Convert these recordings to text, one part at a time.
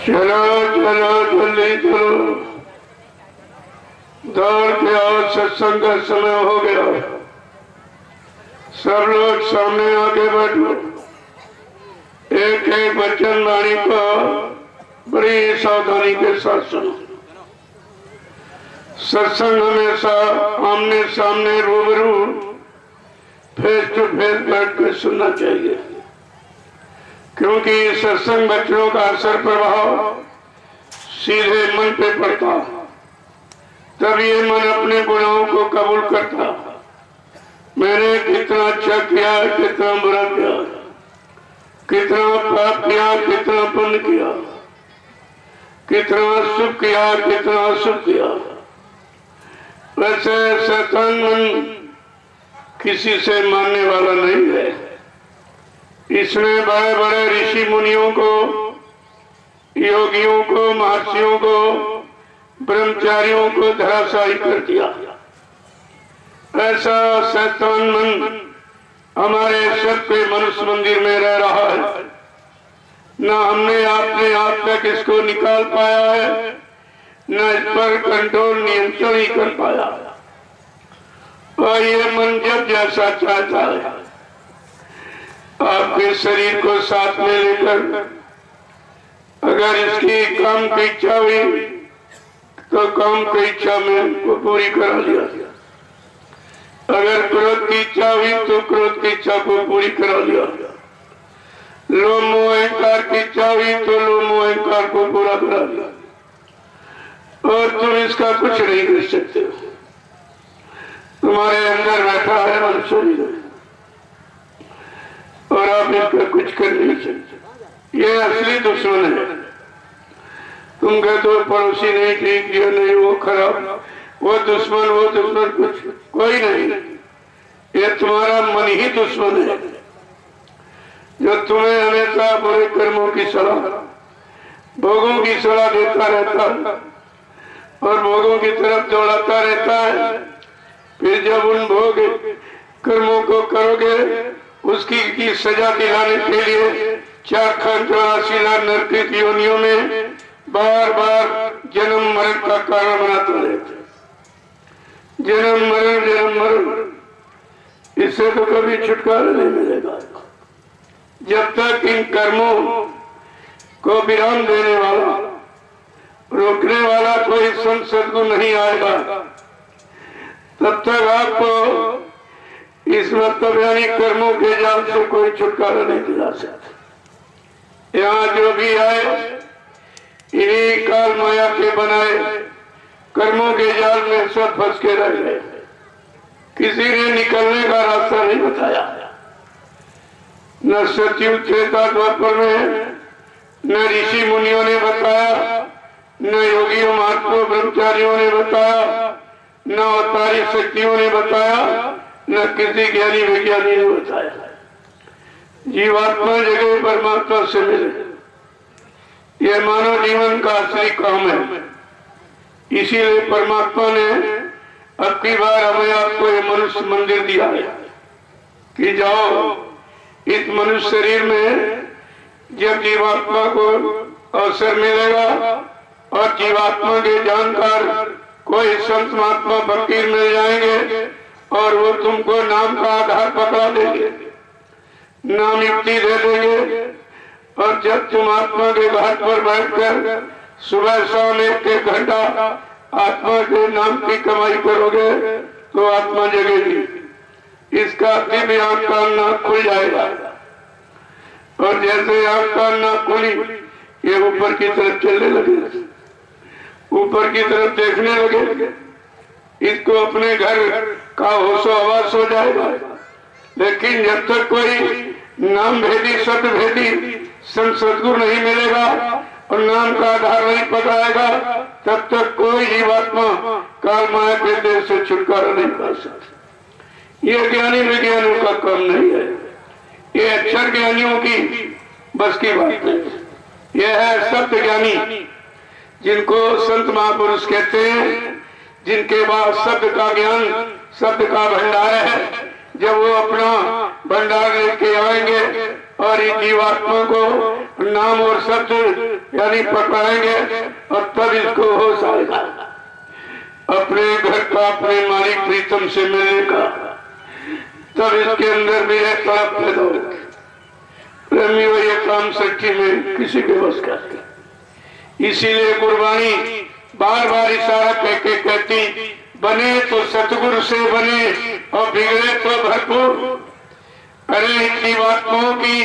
चलो चलो जल्दी चलो, दौड़ के आओ, सत्संग का समय हो गया। सब लोग सामने आके बैठो। एक एक वचन वाणी को बड़ी सावधानी के साथ सुनो। सत्संग हमेशा आमने सामने रूबरू फेस टू फेस बैठ कर सुनना चाहिए, क्योंकि सत्संग बच्चों का असर प्रभाव सीधे मन पे पड़ता, तब ये मन अपने गुनाहों को कबूल करता। मैंने कितना अच्छा किया, कितना बुरा किया, कितना पाप किया, कितना पुण्य किया, कितना शुभ किया, कितना अशुभ किया। वैसे शैतान मन किसी से मानने वाला नहीं है। इसने बड़े बड़े ऋषि मुनियों को, योगियों को, महर्षियों को, ब्रह्मचारियों को धराशायी कर दिया। ऐसा शैतान मन हमारे सबके मनुष्य मंदिर में रह रहा है। न हमने अपने आप तक इसको निकाल पाया है, न इस पर कंट्रोल नियंत्रण ही कर पाया। और ये मन जब जैसा चाहता है आपके शरीर को साथ में लेकर, अगर इसकी काम की इच्छा हुई तो काम की इच्छा में को पूरी करा लिया, अगर क्रोध की इच्छा हुई तो क्रोध की इच्छा को पूरी करा लिया, लोभ मोह अहंकार की इच्छा हुई तो लोभ मोह अहंकार को पूरा करा लिया। और तुम इसका कुछ नहीं कर सकते। तुम्हारे अंदर बैठा है मन शरीर, और आप इसका कुछ कर नहीं सकते। ये असली दुश्मन है। तुम कहते हो पड़ोसी नहीं ठीक, ये नहीं वो खराब, वो दुश्मन कुछ कोई नहीं। ये तुम्हारा मन ही दुश्मन है, जो तुम्हें हमेशा बुरे कर्मों की सलाह, भोगों की सलाह देता रहता है और भोगों की तरफ दौड़ाता रहता है। फिर जब उन भोग कर्मों को करोगे, उसकी की सजा दिलाने के लिए 484 लाख नरक की योनियों में बार बार जन्म मरण का कारण बनाते रहते। जन्म मरण, इससे तो कभी छुटकारा नहीं मिलेगा जब तक इन कर्मों को विराम देने वाला, रोकने वाला कोई संत सद्गुरु नहीं आएगा। तब तक आपको इस मतलब यानी कर्मों के जाल से कोई छुटकारा नहीं दिला सकता। यहाँ जो भी आए इन्हीं काल माया के बनाए कर्मों के जाल में सब फंस के रह गए। किसी ने निकलने का रास्ता नहीं बताया। न सतयुग त्रेता द्वापर में न ऋषि मुनियों ने बताया, न योगियों महात्माओं ब्रह्मचारियों ने बताया, न अवतारी शक्तियों ने बताया, न किसी ज्ञानी विज्ञानी ने बताया। जीवात्मा जगह परमात्मा से मिले, यह मानव जीवन का असली काम है। इसीलिए परमात्मा ने अब की बार हमें आपको ये मनुष्य मंदिर दिया है कि जाओ इस मनुष्य शरीर में जब जीवात्मा को अवसर मिलेगा और जीवात्मा के जानकार कोई संत महात्मा फकीर मिल जाएंगे और वो तुमको नाम का आधार पकड़ा देंगे, नाम युक्ति दे देंगे। और जब तुम आत्मा के घाट पर बैठकर सुबह शाम 1 घंटा आत्मा के नाम की कमाई करोगे तो आत्मा जगेगी। इसका दिव्य आंख का नाक खुल जाएगा और जैसे आंख का नाक खुली ये ऊपर की तरफ चलने लगे, ऊपर की तरफ देखने लगे। इसको अपने घर का होशो हवास हो जाएगा। लेकिन जब तक कोई नाम भेदी सत्य भेदी संत सद्गुरु नहीं मिलेगा और नाम का आधार नहीं पकड़ाएगा, तब तक कोई जीवात्मा काल माया के देश से छुटकारा नहीं पा सकता। ये ज्ञानी विज्ञानियों का काम नहीं है, ये अक्षर ज्ञानियों की बस की बात है। यह है सत्य ज्ञानी, जिनको संत महापुरुष कहते हैं, जिनके पास सत्य का ज्ञान, सत्य का भंडार है। जब वो अपना भंडार लेके आएंगे और इस जीवात्मा को नाम और शब्द यानी पकड़ाएंगे और तब इसको होश आएगा अपने घर का, अपने मालिक प्रीतम से मिलने का। तब इसके अंदर भी एक तड़प पैदा होगी। प्रेमी वो ये काम सच्ची में किसी के बस का नहीं। इसीलिए गुरबाणी बार बार इशारा कह के कहती, बने तो सतगुरु से बने और बिगड़े तो भरपूर। अरे इतनी बातों की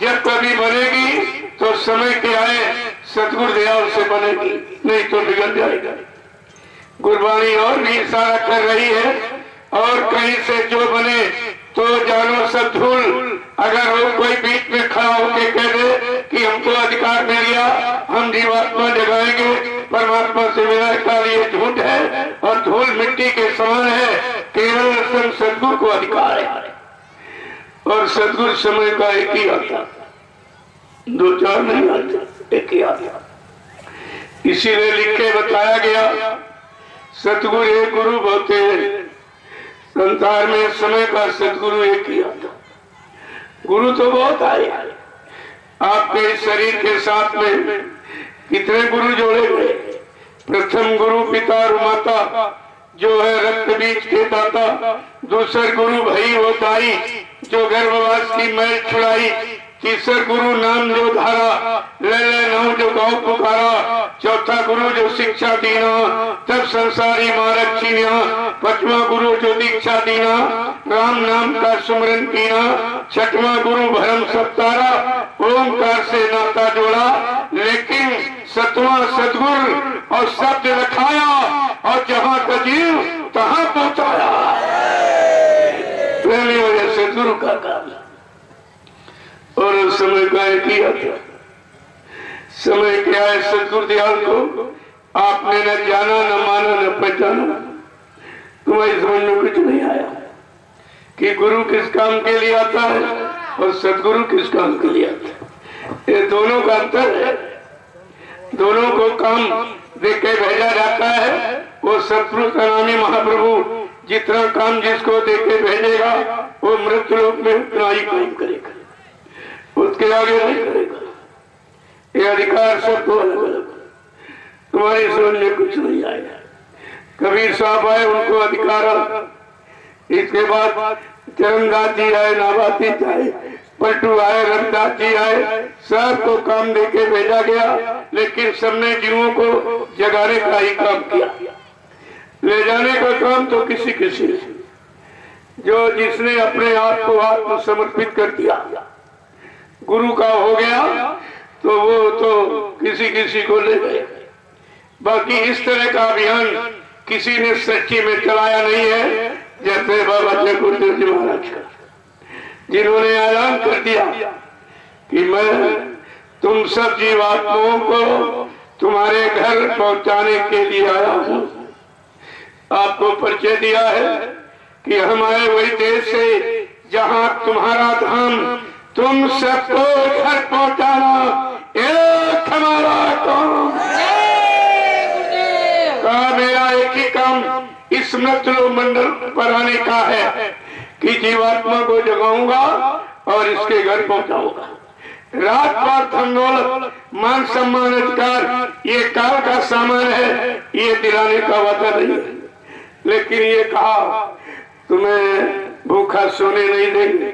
जब कभी बनेगी तो समय के आए सतगुरु दयाल से बनेगी, नहीं तो बिगड़ जाएगा। गुरबाणी और भी इशारा कर रही है, और कहीं से जो बने तो जानो सब धूल। अगर वो कोई बीच में खड़ा होके कह दे कि हमको अधिकार मिल गया, हम जीवात्मा जगाएंगे, परमात्मा से मिलाने का लिए झूठ है और धूल मिट्टी के समान है। केवल सदगुरु को अधिकार है, और सदगुरु समय का एक ही आता, दो चार नहीं आते, एक ही आता। इसीलिए लिख के बताया गया, सतगुरु एक गुरु बहुत है संसार में, समय का सदगुरु एक ही आता। गुरु तो बहुत आए, आपके शरीर के साथ में कितने गुरु जोड़े गए। प्रथम गुरु पिता और माता जो है रक्त बीज के दाता, दूसर गुरु भई वो दाई जो गर्भवास की मैल छुड़ाई, तीसर गुरु नाम जो धारा ले ले नाम जो गाँव पुकारा, चौथा गुरु जो शिक्षा दीना तब संसारी मारक छीना, पांचवा गुरु जो दीक्षा दीना राम नाम का सुमरन कीना, छठवां गुरु भरम सत्तारा ओंकार से नाता जोड़ा, लेकिन सतवां सदगुरु और शब्द रखाया और जहाँ का जीव तहाँ पहुँचाया। प्रेमी वजह सदगुरु का काम और समय का एक ही आता। समय क्या है, सतगुरु दयाल को आपने न जाना, न माना, न पहचाना, तुम्हारी समझ में कुछ नहीं आया कि गुरु किस काम के लिए आता है और सतगुरु किस काम के लिए आता है। ये दोनों का अंतर है। दोनों को काम देख के भेजा जाता है। वो सतगुरु नामी महाप्रभु जितना काम जिसको देख के भेजेगा वो मृत्यु लोक में उतना ही काम करेगा, उसके आगे नहीं करेगा। ये अधिकार सबको अलग अलग, तुम्हारी समझ में कुछ नहीं आएगा। कबीर साहब आए, उनको अधिकार। इसके बाद चरणदास जी आए, नाबाती आए, पलटू आए, रमदास जी आए, सबको काम देके भेजा गया, लेकिन सबने जीवों को जगाने का ही काम किया। ले जाने का काम तो किसी किसी जो जिसने अपने आप को आत्म समर्पित कर दिया गुरु का हो गया तो वो तो किसी किसी को ले गए। बाकी इस तरह का अभियान किसी ने सच्ची में चलाया नहीं है, जैसे बाबा जय गुरुदेव जी महाराज का, जिन्होंने ऐलान कर दिया कि मैं तुम सब जीवात्माओं को तुम्हारे घर पहुंचाने के लिए आया हूँ। आपको परिचय दिया है कि हम आए वही देश से जहाँ तुम्हारा धाम, तुम सबको घर पहुंचाना एक हमारा काम। का मेरा एक ही काम इस मृत्यु मंडल पर आने का है कि जीवात्मा को जगाऊंगा और इसके घर पहुंचाऊंगा। रात पात धन दौलत मान सम्मान अधिकार ये काल का सामान है, ये दिलाने का वादा नहीं है। लेकिन ये कहा तुम्हें भूखा सोने नहीं देंगे,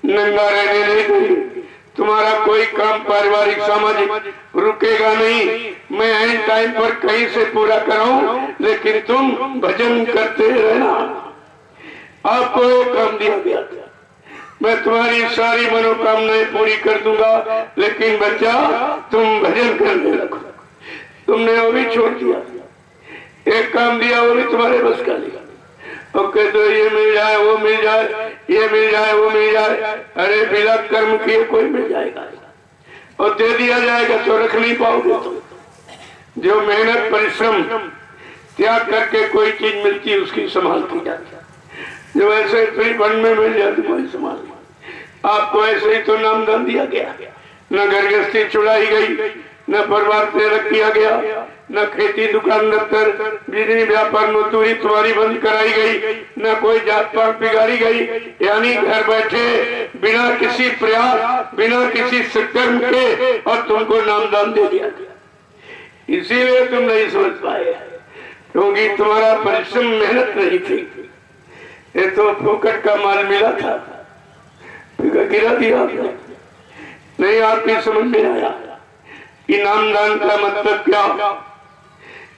नंगा रहने नहीं देंगे, तुम्हारा कोई काम पारिवारिक सामाजिक रुकेगा नहीं। मैं एन टाइम पर कहीं से पूरा कराऊं, लेकिन तुम भजन करते रहना। आपको एक काम दिया गया था, मैं तुम्हारी सारी मनोकामनाएं पूरी कर दूंगा, लेकिन बच्चा तुम भजन करने लगो। तुमने वो भी छोड़ दिया। एक काम दिया वो भी तुम्हारे बस का लिया, और कहते ये मिल जाए वो मिल जाए, ये मिल जाए वो मिल जाए। अरे बिना कर्म किए कोई मिल जाएगा और दे दिया जाएगा तो रख नहीं पाओगे तुम। जो मेहनत परिश्रम त्याग करके कोई चीज मिलती है उसकी संभाल की जाती है। जो ऐसे फ्री फंड में मिल जाती कोई संभाल नहीं। आपको ऐसे ही तो नामदान दिया गया, न घर गृहस्थी छुड़ाई गई, न परिवार से अलग किया गया, न खेती दुकान दफ्तर बिजली व्यापार मजदूरी तुम्हारी बंद कराई गई, न कोई जात पात बिगाड़ी गई। यानी घर बैठे बिना किसी प्रयास बिना किसी सत्कर्म के और तुमको नामदान दे दिया। इसीलिए तुम नहीं सोच पाए क्योंकि तुम्हारा परिश्रम मेहनत नहीं थी। ये तो फोकट का माल मिला था, गिरा दिया आपने। नहीं आपकी समझ में आया कि नामदान का मतलब क्या।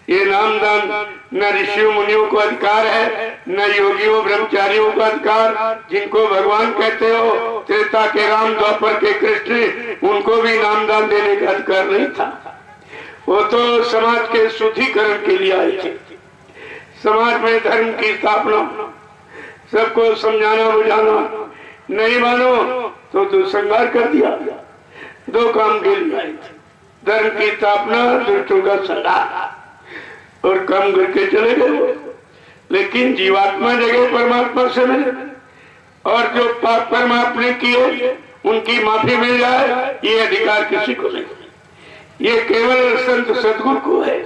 ये नामदान न ऋषियों मुनियों को अधिकार है, न योगियों ब्रह्मचारियों का अधिकार। जिनको भगवान कहते हो, त्रेता के राम द्वापर के कृष्ण, उनको भी नामदान देने का अधिकार नहीं था। वो तो समाज के शुद्धिकरण के लिए आए थे, समाज में धर्म की स्थापना, सबको समझाना बुझाना। नहीं मानो तो दुष्संगार कर दिया। दो काम के लिए आए थे, धर्म की स्थापना, दुष्टों का संहार, और काम करके चले गए। लेकिन जीवात्मा जगह परमात्मा से मिले और जो पाप कर्म आपने किए उनकी माफी मिल जाए, ये अधिकार किसी को नहीं। ये केवल संत सदगुरु को है,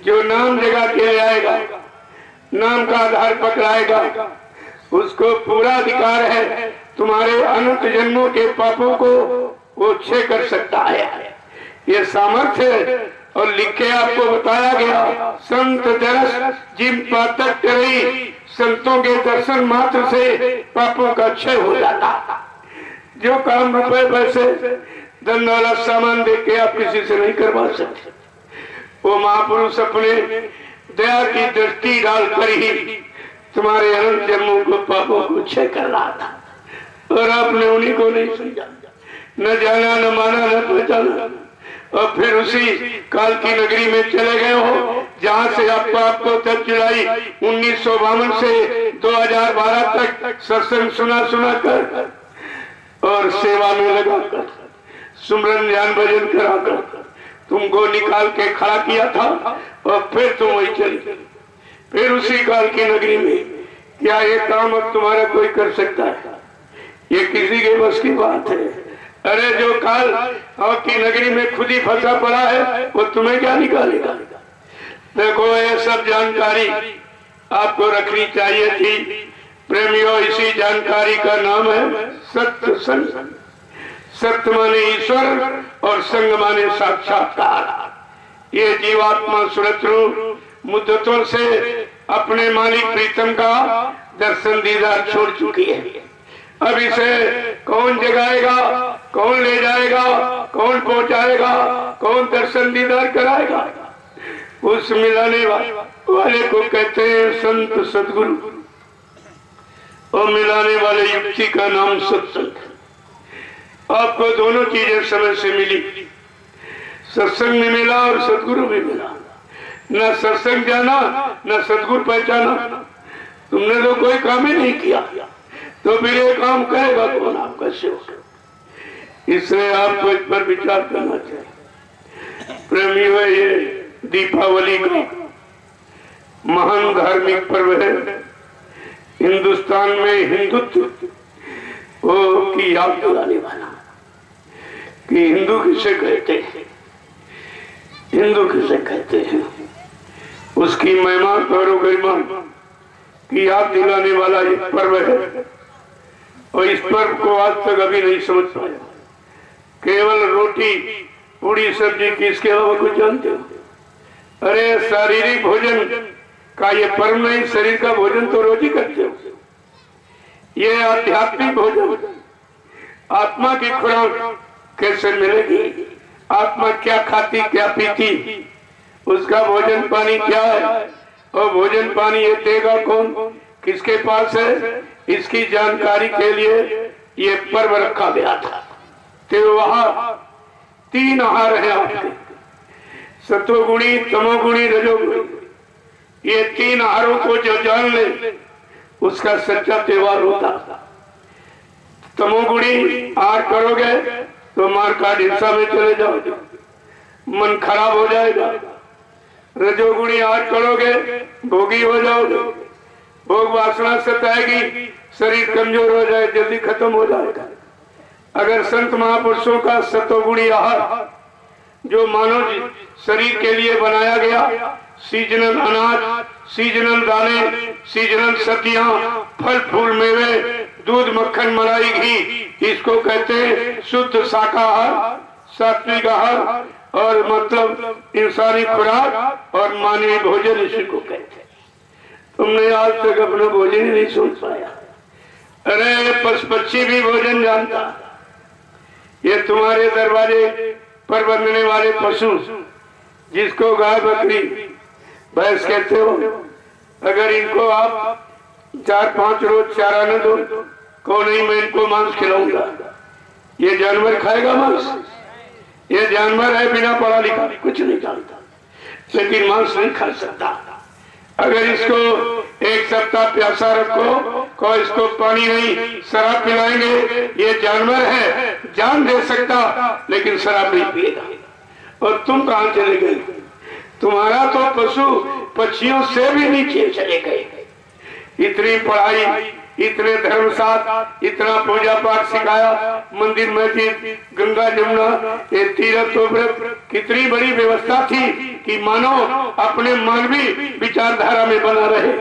जो नाम जगा के ले आएगा, नाम का आधार पकड़ाएगा, उसको पूरा अधिकार है तुम्हारे अनंत जन्मों के पापों को वो क्षय कर सकता है। ये सामर्थ्य है और लिख के आपको बताया गया, संत दरस जिन पातक करई, संतों के दर्शन मात्र से पापों का क्षय हो जाता। जो काम रुपए पैसे धन दौलत सामान दे के आप किसी से नहीं करवा सकते, वो महापुरुष अपने दया की दृष्टि डालकर ही तुम्हारे अनंत जन्मों को पापों को क्षय कर रहा था। और आपने उन्हीं को नहीं समझा, न जाना न माना न पहचाना, और फिर उसी काल की नगरी में चले गए हो जहाँ से आपको तब जुलाई 1952 से 2012 तक सत्संग सुना कर और सेवा में लगा कर, सुमरन ध्यान भजन कराकर तुमको निकाल के खड़ा किया था। और फिर तुम वही चली, फिर उसी काल की नगरी में। क्या ये काम अब तुम्हारा कोई कर सकता है? ये किसी के बस की बात है? अरे जो काल की नगरी में खुद ही फंसा पड़ा है, वो तुम्हें क्या निकालेगा? देखो ये सब जानकारी आपको रखनी चाहिए थी प्रेमियों। इसी जानकारी का नाम है सत्य संग। सत्य माने ईश्वर और संग माने साक्षात्कार। ये जीवात्मा सुरतरू मुद्दतों से अपने मालिक प्रीतम का दर्शन दीदार छोड़ चुकी है। अब इसे कौन जगाएगा, कौन ले जाएगा, कौन पहुंचाएगा, कौन दर्शन दीदार कराएगा? उस मिलाने वाले को कहते हैं संत सदगुरु, और मिलाने वाले युक्ति का नाम सत्संग। आपको दोनों चीजें समय से मिली, सत्संग भी मिला और सदगुरु भी मिला। न सत्संग जाना न सदगुरु पहचाना, तुमने तो कोई काम ही नहीं किया, तो फिर ये काम करेगा कौन? आप कैसे हो? इसलिए आपको इस पर विचार करना चाहिए। प्रेमी है, ये दीपावली का महान धार्मिक पर्व है। हिंदुस्तान में हिंदुत्व की याद दिलाने वाला कि हिंदू किसे कहते हैं, हिंदू किसे कहते हैं, उसकी महिमा गौरव गरिमा की याद दिलाने वाला ये पर्व है। और इस पर्व को आज तक अभी नहीं समझ पाया। केवल रोटी पूरी सब्जी की, इसके अलावा कुछ जानते हो? अरे शारीरिक भोजन का ये पर्व नहीं, शरीर का भोजन तो रोज ही करते हो। ये आध्यात्मिक भोजन, आत्मा की खुराक कैसे मिलेगी? आत्मा क्या खाती क्या पीती, उसका भोजन पानी क्या है, और भोजन पानी ये देगा कौन, किसके पास है? इसकी जानकारी के लिए ये पर्व रखा गया था। तो वहां 3 आहार है आपके, सत्वगुणी, तमोगुणी, रजोगुणी। ये 3 आहारों को जो जान ले उसका सच्चा त्योहार होता। तमोगुणी आहार करोगे तो मार का हिंसा में चले जाओगे, मन खराब हो जाएगा। रजोगुणी आहार करोगे भोगी हो जाओगे, भोग वासना सताएगी, शरीर कमजोर हो जाए, जल्दी खत्म हो जाएगा। अगर संत महापुरुषों का सतोगुणी आहार जो मानव शरीर के लिए बनाया गया, सीजनल अनाज, सीजनल दालें, सीजनल सब्जियां, फल फूल मेवे, दूध मक्खन मलाई घी, इसको कहते हैं शुद्ध शाकाहार, सात्विक आहार और मतलब इंसानी खुराक और मानवीय भोजन इसी को कहते हैं। तुमने आज तक अपना भोजन ही नहीं सोच पाया। अरे पशु पक्षी भी भोजन जानता। ये तुम्हारे दरवाजे पर बंधने वाले पशु, जिसको गाय बकरी भैंस कहते हो, अगर इनको आप 4-5 रोज चारा न दो, को नहीं मैं इनको मांस खिलाऊंगा, ये जानवर खाएगा मांस? ये जानवर है बिना पढ़ा लिखा, कुछ नहीं जानता, लेकिन मांस नहीं खा सकता। अगर इसको 1 सप्ताह प्यासा रखो, को इसको पानी नहीं शराब पिलाएंगे, ये जानवर है, जान दे सकता लेकिन शराब नहीं पिएगा। और तुम कहां चले गए? तुम्हारा तो पशु पक्षियों से भी नीचे चले गए। इतनी पढ़ाई, इतने धर्मशास्त्र, इतना पूजा पाठ सिखाया, मंदिर मस्जिद, गंगा जमुना, ये तीर्थ व्रत, कितनी बड़ी व्यवस्था थी कि मानव अपने मानवीय विचारधारा में बना रहे,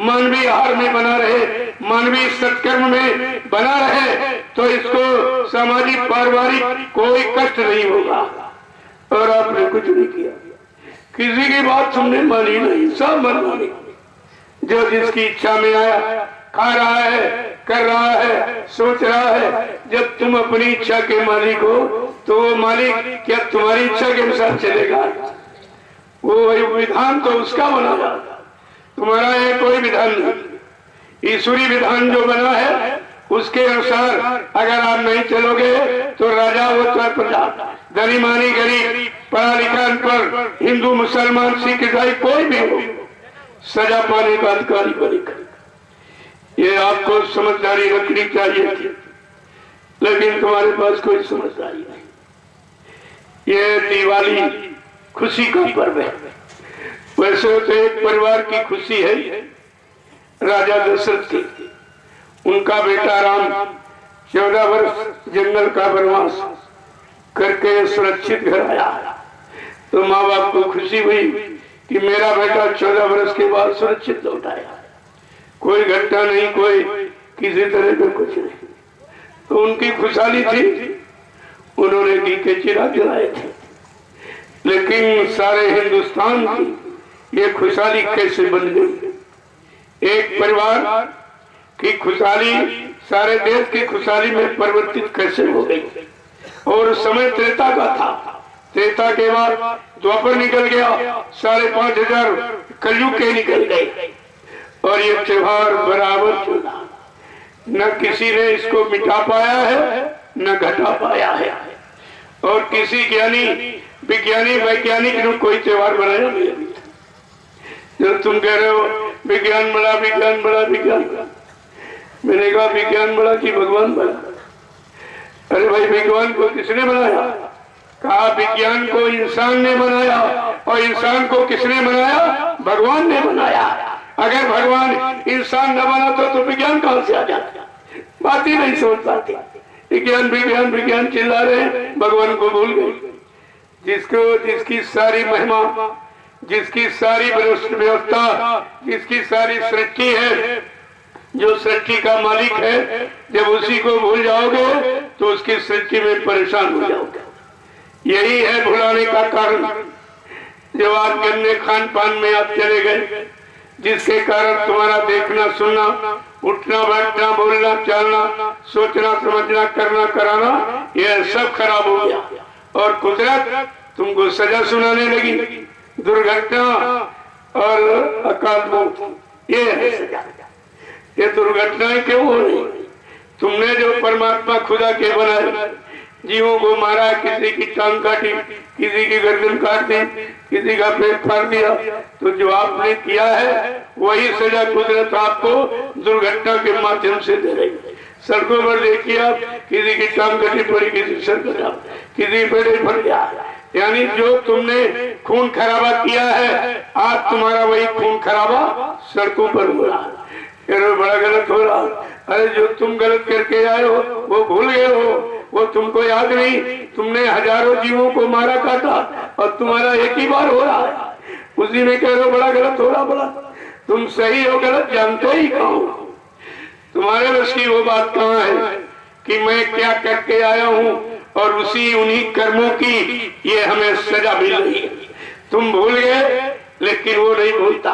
मानवीय आहार में बना रहे, मानवीय सत्कर्म में बना रहे, तो इसको सामाजिक पारिवारिक कोई कष्ट नहीं होगा। और आपने कुछ नहीं किया, किसी की बात तुमने मानी नहीं, सब मनमानी। जो जिसकी इच्छा में आया खा रहा है, कर रहा है, सोच रहा है। जब तुम अपनी इच्छा के मालिक हो तो वो मालिक क्या तुम्हारी इच्छा के अनुसार चलेगा? वो विधान तो उसका बना, तुम्हारा है कोई विधान नहीं। ईश्वरी विधान जो बना है उसके अनुसार अगर आप नहीं चलोगे तो राजा हो चाहे प्रजा, धनी मानी गरीब, पढ़ा लिखा अनपढ़, हिंदू मुसलमान सिख ईसाई कोई भी हो, सजा पाने का अधिकारी बनेगा। ये आपको समझदारी रखनी चाहिए थी, लेकिन तुम्हारे पास कोई समझदारी नहीं। ये दिवाली खुशी का पर्व है। वैसे तो एक परिवार की खुशी है, राजा दशरथ की। उनका बेटा राम 14 वर्ष जंगल का वनवास करके सुरक्षित घर आया, तो माँ बाप को खुशी हुई कि मेरा बेटा 14 वर्ष के बाद सुरक्षित लौट आया, कोई घटना नहीं, कोई किसी तरह का कुछ नहीं। तो उनकी खुशहाली थी, उन्होंने घी के चिराग जलाए थे। लेकिन सारे हिंदुस्तान की ये खुशहाली कैसे बन गई? एक परिवार की खुशहाली सारे देश की खुशहाली में परिवर्तित कैसे हो गई? और समय त्रेता का था, त्रेता के बाद द्वापर निकल गया, 5,500 कलयुग के निकल गए, और ये त्योहार बराबर चला। न किसी ने इसको मिटा पाया है, न घटा पाया है, और किसी ज्ञानी विज्ञानी वैज्ञानिक ने कोई त्योहार बनाया नहीं अभी। जब तुम कह रहे हो विज्ञान बड़ा, विज्ञान बड़ा, विज्ञान बड़ा, मैंने कहा विज्ञान बड़ा कि भगवान बड़ा? अरे भाई, विज्ञान को किसने बनाया? कहा विज्ञान को इंसान ने बनाया, और इंसान को किसने बनाया? भगवान ने बनाया। अगर भगवान इंसान न बनाता तो विज्ञान कहां से आ जाता? बात ही नहीं समझ पाती। विज्ञान विज्ञान विज्ञान चिल्ला रहे, भगवान को भूल गए। जिसकी सारी महिमा, जिसकी सारी व्यवस्था, जिसकी सारी सृष्टि है, जो सृष्टि का मालिक है, जब उसी को भूल जाओगे तो उसकी सृष्टि में परेशान हो जाओगे। यही है भुलाने का कारण। जब आप गंदे खान पान में आप चले गए, जिसके कारण तुम्हारा देखना सुनना, उठना बैठना, बोलना चालना, सोचना समझना, करना कराना, यह सब खराब हो गया। और कुदरत तुमको सजा सुनाने लगी, दुर्घटना और अकाल मौत, ये है सजा। ये दुर्घटनाएं क्यों हो रही? तुमने जो परमात्मा खुदा के बनाए, जीवों को मारा, किसी की टांग काटी, किसी की गर्दन काट दी, किसी का पेट फाड़ दिया, तो जो आपने किया है वही सजा कुदरत आपको दुर्घटना के माध्यम से दे रही है। सड़कों पर देखिए आप, किसी की टांग कटी पड़ी, किसी सर कटा, किसी पेड़ फट गया। यानी जो तुमने खून खराबा किया है, आज तुम्हारा वही खून खराबा सड़कों पर हो रहा है। बड़ा गलत हो रहा। अरे जो तुम गलत करके आए हो वो भूल गए हो, वो तुमको याद नहीं? तुमने हजारों जीवों को मारा काटा और तुम्हारा एक ही बार हो रहा है। उसी में कह रहे हो बड़ा गलत हो रहा। बड़ा तुम सही हो गलत जानते ही कहाँ हो? तुम्हारे बस की वो बात कहाँ है कि मैं क्या करके आया हूँ और उसी उन्हीं कर्मों की ये हमें सजा मिल रही है। तुम भूल गए, लेकिन वो नहीं भूलता।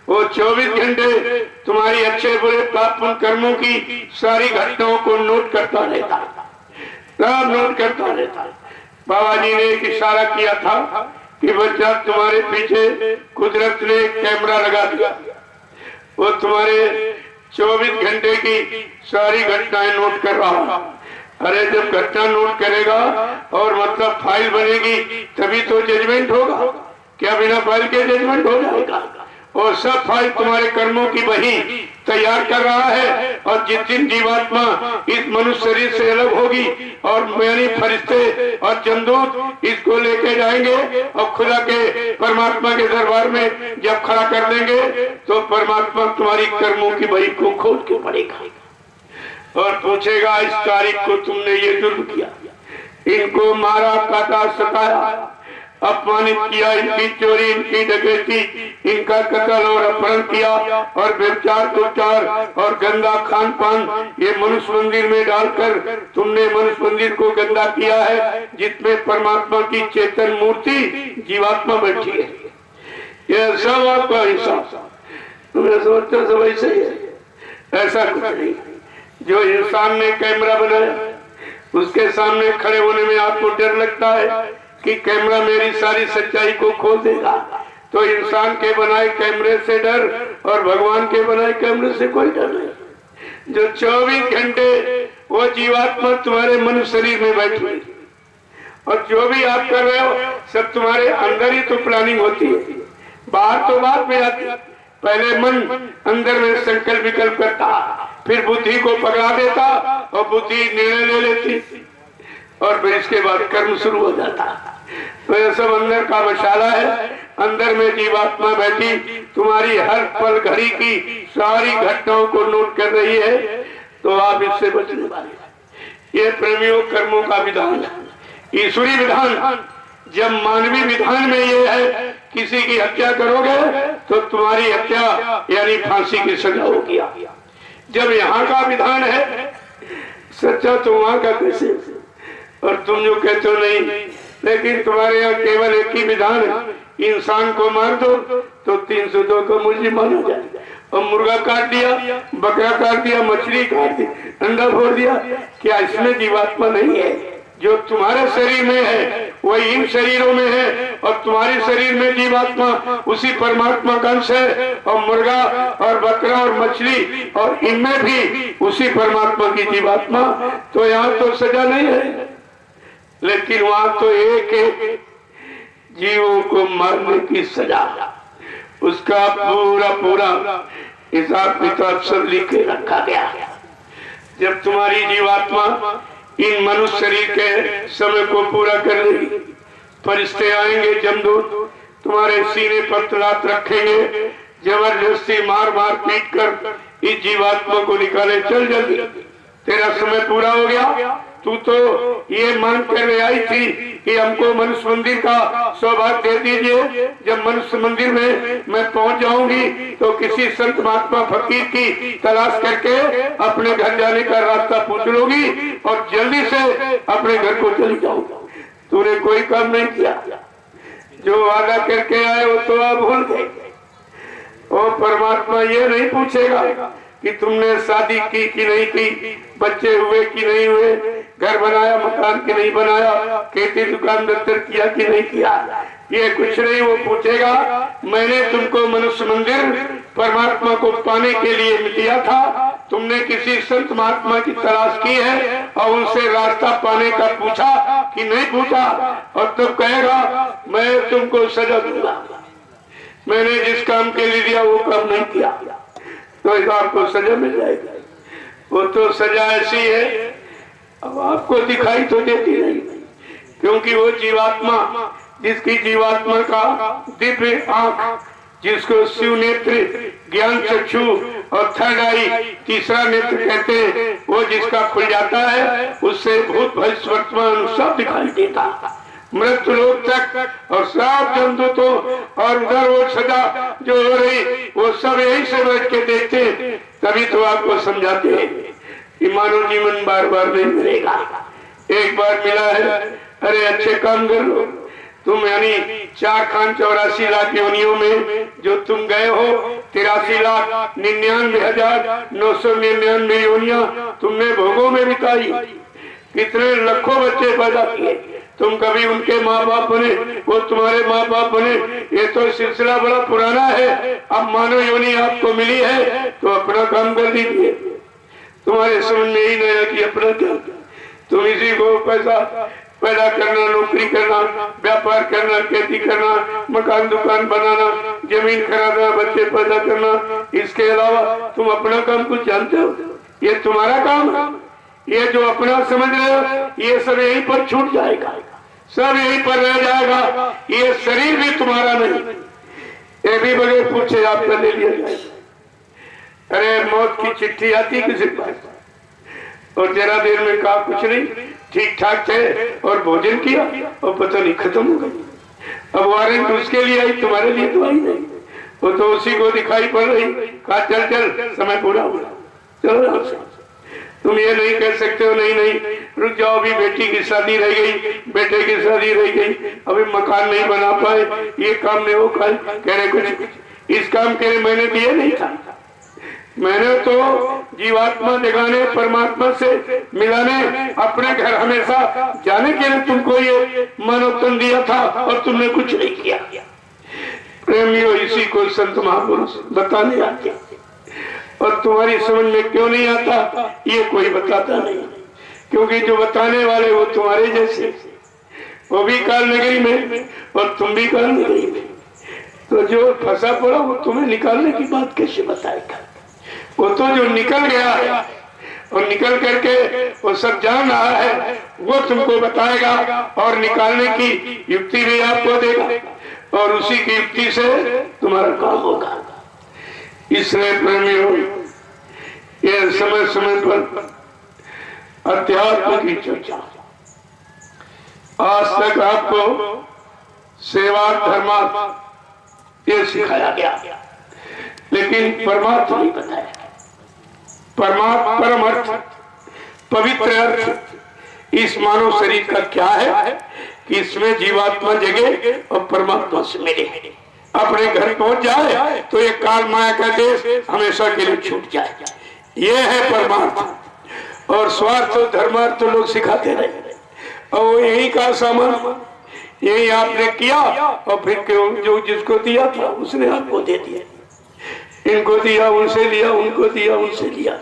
वो 24 घंटे तुम्हारी अच्छे बुरे पाप कर्मों की सारी घटनाओं को नोट करता रहता, सब नोट करता रहता। बाबा जी ने एक इशारा किया था कि बच्चा तुम्हारे पीछे कुदरत ने कैमरा लगा दिया, वो तुम्हारे 24 घंटे की सारी घटनाएं नोट कर रहा। अरे जब घटना नोट करेगा और मतलब फाइल बनेगी तभी तो जजमेंट होगा। क्या बिना फाइल के जजमेंट हो जाएगा? और सब फाइल तुम्हारे कर्मों की वही तैयार कर रहा है। और जिस दिन जीवात्मा इस मनुष्य शरीर से अलग होगी और यानी फरिश्ते और जमदूत इसको लेके जाएंगे और खुदा के परमात्मा के दरबार में जब खड़ा कर देंगे तो परमात्मा तुम्हारी कर्मों की वही को खोल के पड़ेगा और पूछेगा इस तारीख को तुमने ये जुर्म किया, इनको मारा काटा सताया, अपमानित किया, इनकी चोरी, इनकी डकैती, इनका कत्ल और अपहरण किया और व्यभिचार कुचार और गंदा खान पान ये मनुष्य मंदिर में डालकर तुमने मनुष्य मंदिर को गंदा किया है जिसमें परमात्मा की चेतन मूर्ति जीवात्मा बैठी है। यह सब आपका हिसाब तुम्हें सोचते सब ऐसे ही है। ऐसा कुछ नहीं। जो इंसान ने कैमरा बनाया उसके सामने खड़े होने में आपको डर लगता है कि कैमरा मेरी सारी सच्चाई को खोल देगा, तो इंसान के बनाए कैमरे से डर और भगवान के बनाए कैमरे से कोई डर नहीं। जो 24 घंटे वो जीवात्मा तुम्हारे मनुष्य शरीर में बैठी है और जो भी आप कर रहे हो सब तुम्हारे अंदर ही तो प्लानिंग होती है, बाहर तो बाद में आती है। पहले मन अंदर में संकल्प विकल्प करता, फिर बुद्धि को पकड़ा देता और बुद्धि निर्णय ले लेती और फिर इसके बाद कर्म शुरू हो जाता। तो यह सब अंदर का मशाला है। अंदर में जीवात्मा बैठी तुम्हारी हर पल घड़ी की सारी घटनाओं को नोट कर रही है, तो आप इससे बचने वाले। ये प्रेमियों कर्मों का विधान, ईश्वरी विधान। जब मानवीय विधान में ये है किसी की हत्या करोगे तो तुम्हारी हत्या यानी फांसी की सजा होगी। जब यहाँ का विधान है सच्चा तो वहाँ का कैसे? और तुम जो कहते हो नहीं, लेकिन तुम्हारे यहाँ केवल एक ही विधान है, इंसान को मार दो तो 302 को मुर्जिम माना जाए। और मुर्गा काट दिया, बकरा काट दिया, मछली काट दी, अंडा फोड़ दिया, क्या इसमें जीवात्मा नहीं है? जो तुम्हारे शरीर में है वही इन शरीरों में है और तुम्हारे शरीर में जीवात्मा उसी परमात्मा का अंश है। और मुर्गा और बकरा और मछली और इनमें भी उसी परमात्मा की जीवात्मा। तो यहाँ तो सजा नहीं है, लेकिन वहां तो एक एक जीवों को मारने की सजा, उसका पूरा पूरा हिसाब किताब सब लिख के रखा गया। जब तुम्हारी जीवात्मा इन मनुष्य शरीर के समय को पूरा कर लेगी, फरिश्ते आएंगे, जमदूत तुम्हारे सीने पर तलाश रखेंगे, जबरदस्ती मार मार पीट कर इस जीवात्मा को निकाले, चल जल्दी तेरा समय पूरा हो गया। तू तो ये मान कर आई थी कि हमको मनुष्य मंदिर का सौभाग्य दे दीजिए। जब मनुष्य मंदिर में मैं पहुंच जाऊंगी तो किसी संत महात्मा फकीर की तलाश करके अपने घर जाने का रास्ता पूछ लोगी और जल्दी से अपने घर को चली जाऊंगी। तूने कोई काम नहीं किया, जो वादा करके आए वो तो आप भूल गए। और परमात्मा ये नहीं पूछेगा कि तुमने शादी की कि नहीं की, बच्चे हुए कि नहीं हुए, घर बनाया मकान की नहीं बनाया, खेती दुकान दफ्तर किया कि नहीं किया, ये कुछ नहीं। वो पूछेगा मैंने तुमको मनुष्य मंदिर परमात्मा को पाने के लिए दिया था, तुमने किसी संत महात्मा की तलाश की है और उनसे रास्ता पाने का पूछा कि नहीं पूछा। और तब कहेगा मैं तुमको सजा दूंगा, मैंने जिस काम के लिए दिया वो काम नहीं किया, तो आपको सजा मिल जाएगी। वो तो सजा ऐसी है अब आपको दिखाई तो देती नहीं, क्योंकि वो जीवात्मा जिसकी जीवात्मा का दिव्य आंख, जिसको शिव नेत्र ज्ञान चक्षु और थर्ड आई, तीसरा नेत्र कहते हैं, वो जिसका खुल जाता है उससे भूत भविष्य वर्तमान सब दिखाई देता, मृत्यु लोक तक और सब जमदूतों और उधर वो सजा जो हो रही वो सब यही से बैठ के देखते हैं। तभी तो आपको समझाते हैं कि मानव जीवन बार बार नहीं मिलेगा, एक बार मिला है, अरे अच्छे काम कर लो। तुम यानी 4,84,00,000 योनियों में जो तुम गए हो, 83,99,999 योनियां तुमने भोगों में बिताई, कितने लाखों बच्चे पैदा किए, तुम कभी उनके माँ बाप बने, वो तुम्हारे माँ बाप बने, ये तो सिलसिला बड़ा पुराना है। अब मानव योनि आपको मिली है तो अपना काम कर दीजिए। तुम्हारे समझ में ही नहीं कि अपना क्या, तुम इसी को पैसा पैदा करना, नौकरी करना, व्यापार करना, खेती करना, मकान दुकान बनाना, जमीन खरीदना, बच्चे पैदा करना, इसके अलावा तुम अपना काम कुछ जानते हो? ये तुम्हारा काम है। ये जो अपना समझ रहे हो ये सब यहीं पर छूट जाएगा, सब यहीं पर रह जाएगा। ये शरीर भी तुम्हारा नहीं, ये भी बगैर पूछे आपका ले लिया जाएगा। अरे मौत की चिट्ठी आती किसी पास और जरा देर में कहा कुछ नहीं, ठीक ठाक थे और भोजन किया और पता नहीं खत्म हो गई। अब वारंट उसके लिए आई, तुम्हारे लिए तो आई नहीं, वो तो उसी को दिखाई पड़ रही। कहा चल चल समय पूरा हुआ, चलो। तुम ये नहीं कह सकते हो नहीं नहीं रुक जाओ, अभी बेटी की शादी रह गई, बेटे की शादी रह गई, अभी मकान नहीं बना पाए, ये काम नहीं वो कह रहे कुछ इस काम के लिए मैंने दिया नहीं था। मैंने तो जीवात्मा जगाने, परमात्मा से मिलाने, अपने घर हमेशा जाने के लिए तुमको ये मानव तन दिया था और तुमने कुछ नहीं किया। प्रेमियों, इसी को संत महापुरुष बताने आते, और तुम्हारी समझ में क्यों नहीं आता ये कोई बताता नहीं, क्योंकि जो बताने वाले वो तुम्हारे जैसे, वो भी काल नगरी में और तुम भी काल नगरी में, तो जो फंसा पड़ा वो तुम्हें निकालने की बात कैसे बताएगा? वो तो जो निकल गया है और निकल करके वो सब जान रहा है वो तुमको बताएगा और निकालने की युक्ति भी आपको देगा और उसी की युक्ति से तुम्हारा काम होगा। इसलिए प्रेमियों, ये समय समय पर अध्यात्म की चर्चा, आज तक आपको सेवा धर्मार्थ ये सिखाया गया, लेकिन परमार्थ नहीं बताया। परम अर्थ, पवित्र अर्थ इस मानव शरीर का क्या है कि इसमें जीवात्मा जगे और परमात्मा से मिले, अपने घर पहुंच जाए तो ये काल माया का देश हमेशा के लिए छूट जाए। ये है परमार्थ। और स्वार्थ और धर्मार्थ तो लोग सिखाते रहे और यही का सामान यही आपने किया और फिर जो जिसको दिया था उसने आपको दे दिया, इनको दिया उनसे लिया, उनको दिया उनसे लिया।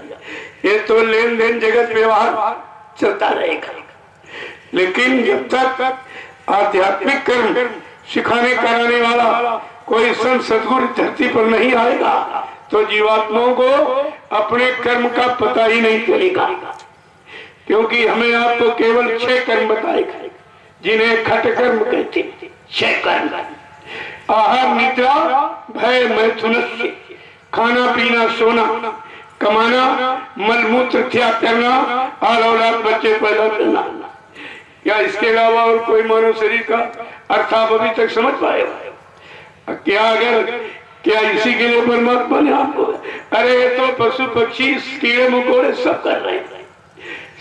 ये तो लेन देन जगत व्यवहार चलता रहेगा, लेकिन जब तक आध्यात्मिक कर्म सिखाने कराने वाला कोई संत सदगुरु धरती पर नहीं आएगा तो जीवात्माओं को अपने कर्म का पता ही नहीं चलेगा। क्योंकि हमें आपको केवल 6 कर्म बताए गए जिन्हें खट कर्म कहते हैं। 6 कर्म, आहार निद्रा भय मैथुन, खाना पीना सोना, कमाना, मलमूत्र त्याग करना, आल औलाद बच्चे पैदा करना। या इसके अलावा और कोई मानव शरीर का अर्थ आप अभी तक समझ पाए? क्या क्या इसी के लिए परमात्मा ने आपको, अरे ये तो पशु पक्षी कीड़े मकोड़े सब कर रहे हैं,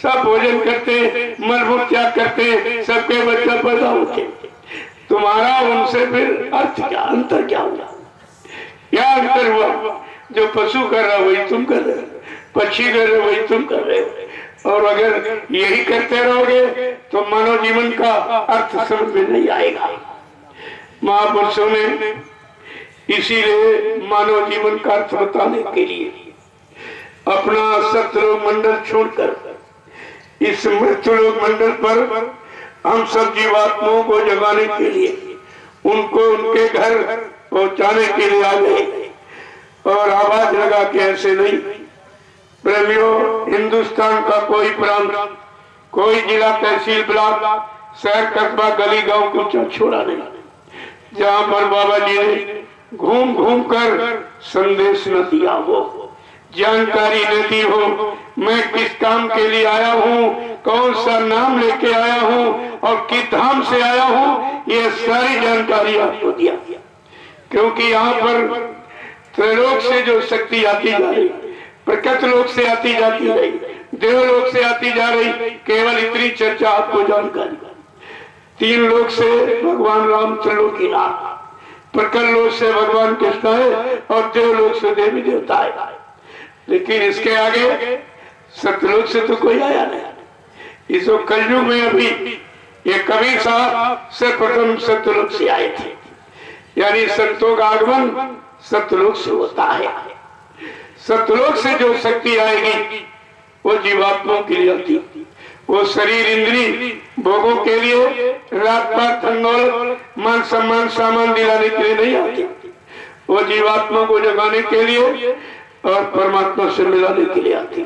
सब भोजन करते, मलमूत्र त्याग करते, सबके बच्चा पैदा होते, तुम्हारा उनसे फिर अर्थ क्या, अंतर क्या हुआ? क्या अंतर हुआ? जो पशु कर रहा वही तुम कर रहे हो, पक्षी कर रहे वही तुम कर रहे हो। और अगर यही करते रहोगे तो मानव जीवन का अर्थ समझ में नहीं आएगा। महापुरुषों ने इसीलिए मानव जीवन का अर्थ बताने के लिए अपना सत्यलोक मंडल छोड़कर इस मृत्युलोक मंडल पर हम सब जीवात्माओं को जगाने के लिए, उनको उनके घर पहुंचाने के लिए आ गए। और आवाज लगा के ऐसे नहीं प्रेमियों, हिंदुस्तान का कोई प्रांत, कोई जिला, तहसील, ब्लॉक, शहर, कस्बा, गली, गांव कुछ छोड़ा नहीं जहां पर बाबा जी ने घूम घूम कर संदेश न दिया हो, जानकारी न दी हो, मैं किस काम के लिए आया हूँ, कौन सा नाम लेके आया हूँ और किस धाम से आया हूँ, ये सारी जानकारी आपको दिया। क्योंकि यहाँ पर त्रैलोक से जो शक्ति आती जा रही, प्रकृत लोक से आती जाती रही, देवलोक से आती जा रही, केवल इतनी चर्चा आपको जानकारी। 3 लोक से भगवान राम त्रिलोकीनाथ, प्रकृत लोक से भगवान कृष्ण है और देवलोक से देवी देवता है। लेकिन इसके आगे सतलोक से तो कोई आया नहीं। इस कलयुग में अभी ये कबीर साहब सर्वप्रथम सतलोक से आए थे। यानी संतों का आगमन सतलोक से होता है। सतलोक से जो शक्ति आएगी वो जीवात्माओं के लिए आती, वो शरीर इंद्री भोगों के लिए, रात पात धन दौलत मान सम्मान सामान दिलाने के लिए नहीं आती। वो जीवात्मा को जगाने के लिए और परमात्मा से मिलाने के लिए आती।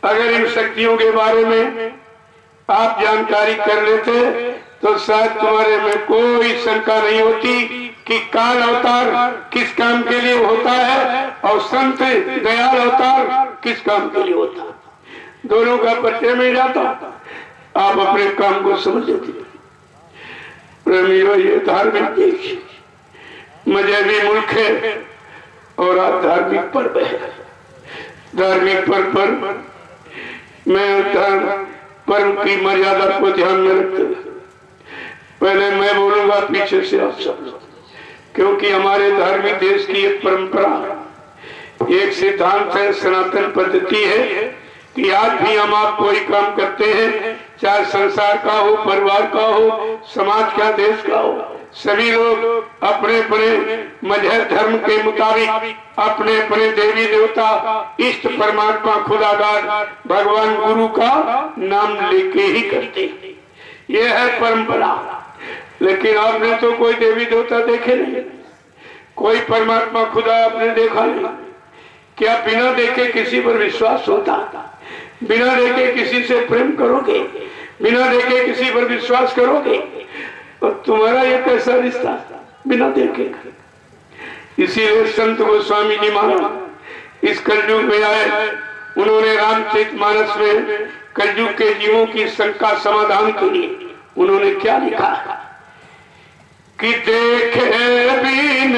अगर इन शक्तियों के बारे में आप जानकारी कर लेते तो शायद तुम्हारे में कोई शंका नहीं होती कि काल अवतार किस काम के लिए होता है और संत दयाल अवतार किस काम के लिए होता है। दोनों का परिचय मिल जाता, आप अपने काम को समझ लेते। प्रेमियों, ये धार्मिक देश मजहबी मुल्क है और आज धार्मिक पर्व है। धार्मिक पर्व पर मैं धर्म पर्व की मर्यादा को ध्यान में रखते हुए पहले मैं बोलूंगा, पीछे से आप सब लोग, क्योंकि हमारे धार्मिक देश की एक परंपरा, एक सिद्धांत है, सनातन पद्धति है कि आज भी हम आप कोई काम करते हैं, चाहे संसार का हो, परिवार का हो, समाज का, देश का हो, सभी लोग अपने अपने मजहब धर्म के मुताबिक अपने अपने देवी देवता, इष्ट परमात्मा, खुदागार, भगवान गुरु का नाम लेके ही करते हैं। यह है परंपरा। लेकिन आपने तो कोई देवी देवता देखे नहीं, कोई परमात्मा खुदा आपने देखा नहीं। क्या बिना देखे किसी पर विश्वास होता? बिना देखे किसी से प्रेम करोगे? बिना देखे किसी पर विश्वास करोगे? और तुम्हारा ये कैसा रिश्ता बिना देखे? इसीलिए संत गोस्वामी जी महाराज इस कलयुग में आए। उन्होंने रामचरितमानस में कलयुग के जीवों की शंका समाधान के लिए उन्होंने क्या लिखा कि देखे बिन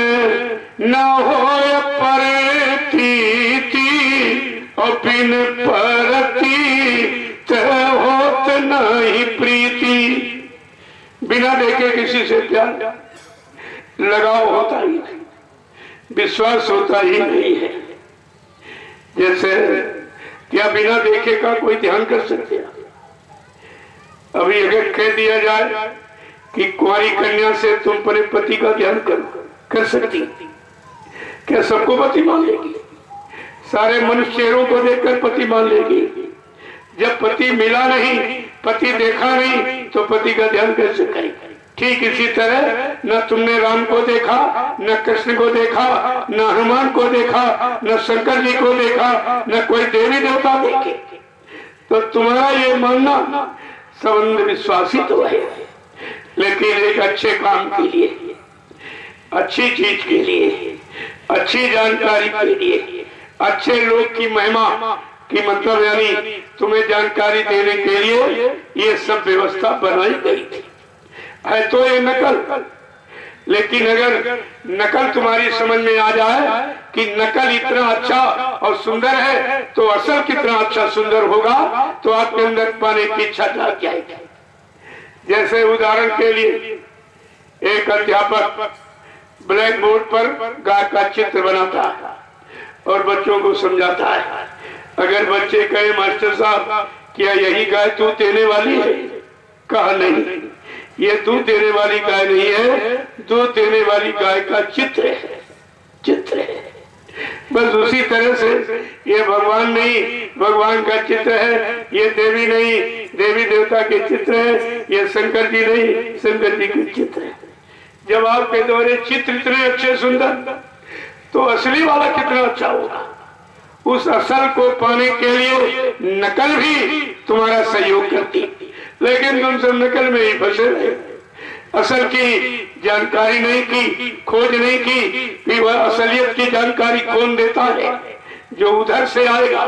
न हो परती और बिन परती होत नहीं प्रीति। बिना देखे किसी से प्यार लगाव होता ही नहीं, विश्वास होता ही नहीं है। जैसे क्या बिना देखे का कोई ध्यान कर सकते हैं? अभी अगर कह दिया जाए कि कुंवारी कन्या से तुम अपने पति का ध्यान कर सकती, क्या सबको पति मान लेगी? सारे मनुष्य चेहरों को देखकर पति मान लेगी। जब पति मिला नहीं, पति देखा नहीं, तो पति का ध्यान कैसे करेगी? ठीक इसी तरह न तुमने राम को देखा, न कृष्ण को देखा, न हनुमान को देखा, न शंकर जी को देखा, न कोई देवी देवता देखे, तो तुम्हारा ये मानना संबंध विश्वासी तो है। लेकिन एक अच्छे काम के लिए, अच्छी चीज के लिए, अच्छी जानकारी के लिए, अच्छे लोग की महिमा की मतलब यानी तुम्हें जानकारी देने के लिए ये सब व्यवस्था बनाई गई थी। है तो ये नकल, लेकिन अगर नकल तुम्हारी समझ में आ जाए कि नकल इतना अच्छा और सुंदर है तो असल कितना अच्छा सुंदर होगा, तो आपके अंदर पाने की इच्छा जाग जाएगी। जैसे उदाहरण के लिए एक अध्यापक ब्लैक बोर्ड पर गाय का चित्र बनाता है और बच्चों को समझाता है। अगर बच्चे कहे मास्टर साहब क्या यही गाय दूध देने वाली है? कहा नहीं, ये दूध देने वाली गाय नहीं है, दूध देने वाली गाय का चित्र है, चित्र है। बस उसी तरह से ये भगवान नहीं, भगवान का चित्र है, ये देवी नहीं, देवी देवता के चित्र है, ये शंकर जी नहीं, शंकर जी के चित्र है। जब आपके द्वारे चित्र इतने अच्छे सुंदर, तो असली वाला कितना अच्छा होगा। उस असल को पाने के लिए नकल भी तुम्हारा सहयोग करती, लेकिन तुम सब नकल में ही फंसे रहे। असल की जानकारी नहीं की, खोज नहीं की कि वह असलियत की जानकारी कौन देता है। जो उधर से आएगा,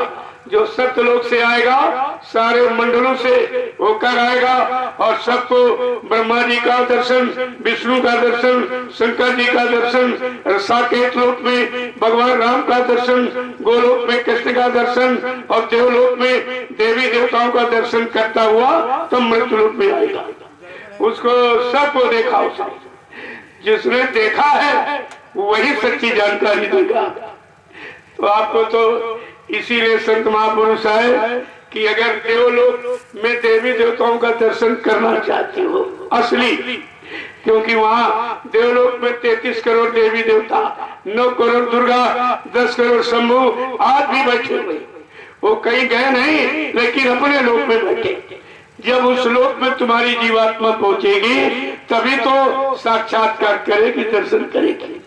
जो सत्यलोक से आएगा, सारे मंडलों से होकर आएगा और सबको ब्रह्मा जी का दर्शन, विष्णु का दर्शन, शंकर जी का दर्शन, साकेत लोक में भगवान राम का दर्शन, गोलोक में कृष्ण का दर्शन और देवलोक में देवी देवताओं का दर्शन करता हुआ तो मृत्युलोक में आएगा। उसको सबको देखा, उसने जिसने देखा है वही सच्ची जानकारी देगा। तो आपको तो इसीलिए संत महापुरुष है कि अगर देवलोक में देवी देवताओं का दर्शन करना चाहती हो असली, क्योंकि वहाँ देवलोक में 33 करोड़ देवी देवता, 9 करोड़ दुर्गा, 10 करोड़ शंभु आज भी बैठे हुए, वो कहीं गए नहीं लेकिन अपने लोक में बैठे। जब उस लोक में तुम्हारी जीवात्मा पहुंचेगी तभी तो साक्षात्कार करेगी, दर्शन करेगी।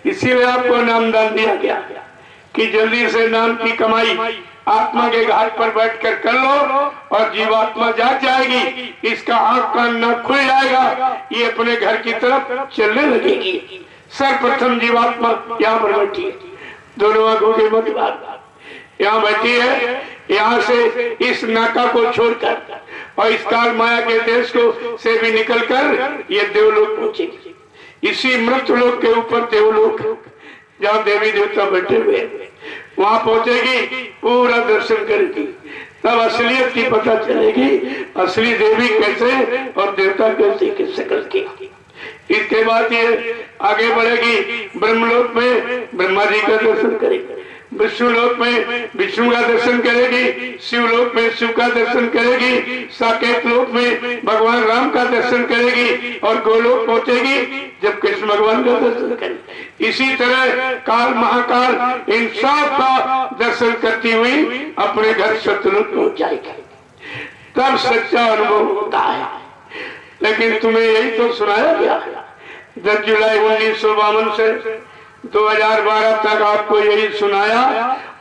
इसीलिए आपको नामदान दिया गया कि जल्दी से नाम की कमाई आत्मा के घाट पर बैठकर कर लो और जीवात्मा जाग जाएगी, इसका आंख कान नाक खुल जाएगा, ये अपने घर की तरफ चलने लगेगी। सर्वप्रथम जीवात्मा यहाँ पर बैठी है, दोनों आंखों के मध्य यहाँ बैठी है। यहाँ से इस नाका को छोड़कर और इस काल माया के देश को से भी निकलकर ये देवलोक पहुंचेगी। इसी मृत्युलोक के ऊपर देवलोक जहाँ देवी देवता बैठे हुए, वहां पहुंचेगी, पूरा दर्शन करेगी, तब असलियत की पता चलेगी, असली देवी कैसे और देवता कैसे किस शकल की। इसके बाद ये आगे बढ़ेगी, ब्रह्मलोक में ब्रह्मा जी का दर्शन करेगी, विष्णुलोक में विष्णु का दर्शन करेगी, शिवलोक में शिव का दर्शन करेगी, साकेत लोक में भगवान राम का दर्शन करेगी और गोलोक पहुंचेगी जब कृष्ण भगवान का दर्शन करेगी। इसी तरह काल महाकाल इन सब का दर्शन करती हुई अपने घर सत्यलोक पहुंच जाएगी, तब सच्चा अनुभव होता है। लेकिन तुम्हें यही तो सुनाया गया 10 जुलाई 1952 से 2012 तक आपको यही सुनाया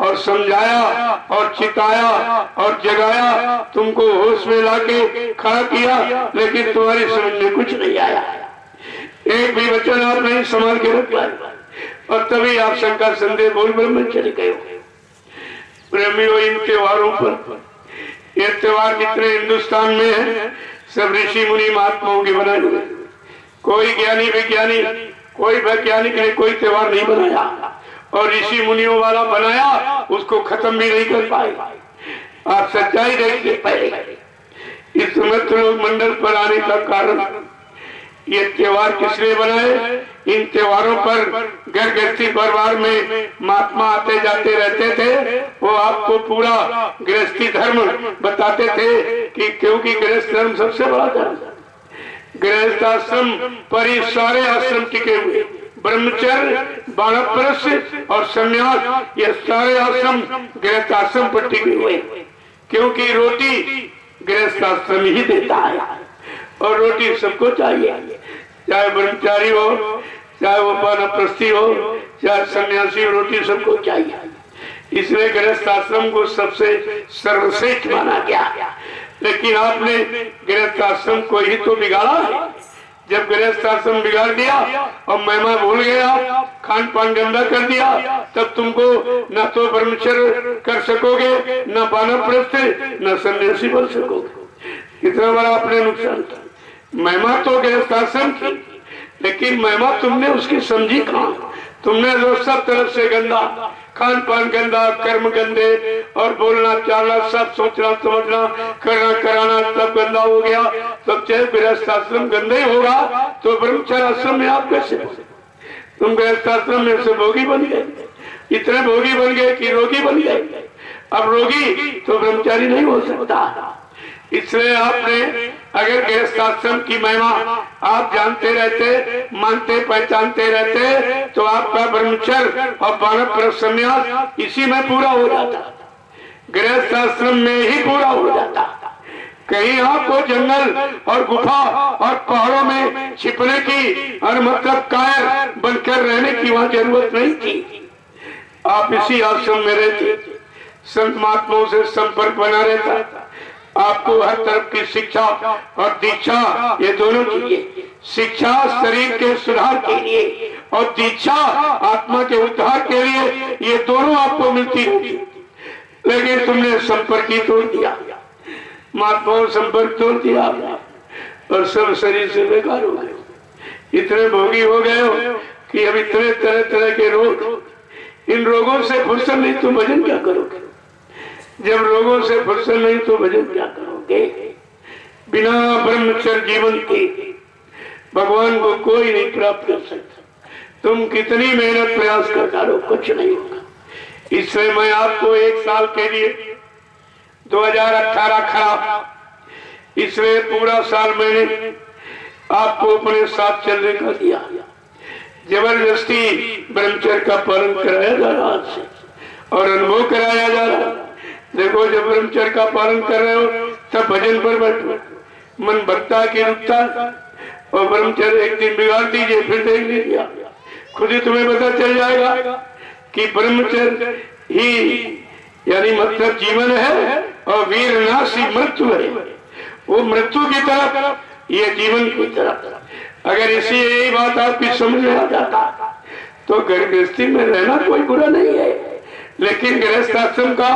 और समझाया और चिताया और जगाया, तुमको होश में लाके खड़ा किया, लेकिन तुम्हारी समझ में कुछ नहीं आया, एक भी वचन आप नहीं संभाल के रख पाए और तभी आप शंका संदेह बोल में चले गए। प्रेमियों, इन त्योहारों पर, ये त्योहार जितने हिंदुस्तान में है सब ऋषि मुनि महात्माओं के बनाए हुए, कोई ज्ञानी विज्ञानी कोई वैज्ञानिक ने कोई त्योहार नहीं बनाया और ऋषि मुनियों वाला बनाया उसको खत्म भी नहीं कर पाए। आप सच्चाई देखिए। पहले इस मृत्युलोक मंडल पर आने का कारण ये त्योहार किसने बनाए? इन त्योहारों पर घर गृहस्थी परिवार में महात्मा आते जाते रहते थे, वो आपको पूरा गृहस्थी धर्म बताते थे कि क्योंकि गृहस्थ धर्म सबसे बड़ा धर्म, गृहस्थ आश्रम पर ही सारे आश्रम टिके हुए, ब्रह्मचर्य, वानप्रस्थ और संन्यास, ये सारे आश्रम गृहस्थ आश्रम पर टिके हुए, क्योंकि रोटी गृहस्थ आश्रम ही देता है और रोटी सबको चाहिए, चाहे ब्रह्मचारी हो, चाहे वो वानप्रस्थी हो, चाहे सन्यासी, रोटी सबको चाहिए। इसलिए गृहस्थ आश्रम को सबसे सर्वश्रेष्ठ माना गया। लेकिन आपने गृहस्थ आश्रम को ही तो बिगाड़ा है। जब गृहस्थ आश्रम बिगाड़ दिया और महिमा भूल गया, खान पान गंदा कर दिया, तब तुमको न तो ब्रह्मचर्य कर सकोगे, न वानप्रस्थ, न सन्यासी बन सकोगे। इतना बड़ा आपने नुकसान था। महिमा तो गृहस्थ आश्रम की, लेकिन महिमा तुमने उसकी समझी कहाँ? तुमने जो सब तरफ से गंदा, खान पान गंदा, कर्म गंदे और बोलना चालना, सब सोचना समझना, करना कराना सब गंदा हो गया। तब चाहे गृहस्थ आश्रम गंदा ही होगा तो ब्रह्मचर्य आश्रम में आप कैसे? तुम गृहस्थ आश्रम में से भोगी बन गए, इतने भोगी बन गए कि रोगी बन गए। अब रोगी तो ब्रह्मचारी नहीं हो सकता। इसलिए आपने अगर गृहस्थ आश्रम की महिमा आप जानते रहते, मानते पहचानते रहते, तो आपका ब्रह्मचर्य और वानप्रस्थ संन्यास इसी में पूरा हो जाता, गृहस्थ आश्रम में ही पूरा हो जाता। कहीं आपको जंगल और गुफा और पहाड़ों में छिपने की और मतलब कायर बनकर रहने की वहां जरूरत नहीं थी। आप इसी आश्रम में रहते, संत महात्माओं से संपर्क बना रहता, आपको हर तरफ की शिक्षा और दीक्षा ये दोनों चाहिए। शिक्षा शरीर के सुधार के लिए और दीक्षा आत्मा के उद्धार के लिए, ये दोनों आपको मिलती रहती, लेकिन तुमने संपर्क ही तोड़ दिया, महात्माओं संपर्क तोड़ दिया और सब शरीर से बेकार हो गए, इतने भोगी हो गए हो कि अब इतने तरह तरह के रोग, इन रोगों से फुर्सत नहीं तो भजन क्या करोगे? जब रोगों से फुर्सत नहीं तो भजन क्या करोगे? बिना ब्रह्मचर्य जीवन के भगवान को कोई नहीं प्राप्त कर सकता। तुम कितनी मेहनत प्रयास कर डालो, कुछ नहीं होगा। इसलिए मैं आपको 1 साल के लिए 2018 खराब, इसलिए पूरा साल मैंने आपको अपने साथ चलने का दिया। जबरदस्ती ब्रह्मचर्य का पालन कराया जा रहा है और अनुभव कराया जा रहा है। देखो, जब ब्रह्मचर्य का पालन कर रहे हो तब भजन पर बैठो, मन भक्ता की रुकता, और ब्रह्मचर्य एक दिन बिगाड़ दीजिए, फिर देख लीजिए, खुद ही तुम्हें पता चल जाएगा कि ब्रह्मचर्य ही यानी मतलब जीवन है और वीर नाशी मृत्यु है। वो मृत्यु की तरफ, ये जीवन की तरफ। अगर इसी यही बात आपकी समझ में आ जाता तो गृहस्थी में रहना कोई बुरा नहीं है, लेकिन गृहस्थ आश्रम का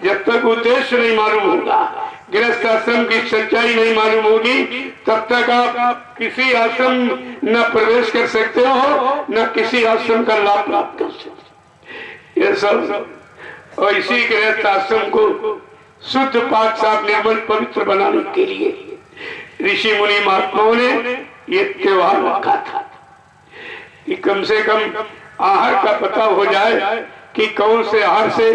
जब तक उद्देश्य नहीं मालूम होगा, गृहस्थ आश्रम की सच्चाई नहीं मालूम होगी, तब तक आप किसी आश्रम न प्रवेश कर सकते हो, न किसी आश्रम का लाभ प्राप्त कर सकते। ये सब, और इसी गृहस्थ आश्रम को शुद्ध पाक साफ निर्मल पवित्र बनाने के लिए ऋषि मुनि महात्माओं ने ये त्योहार रखा था कि कम से कम आहार का पता हो जाए कि कौन से आहार से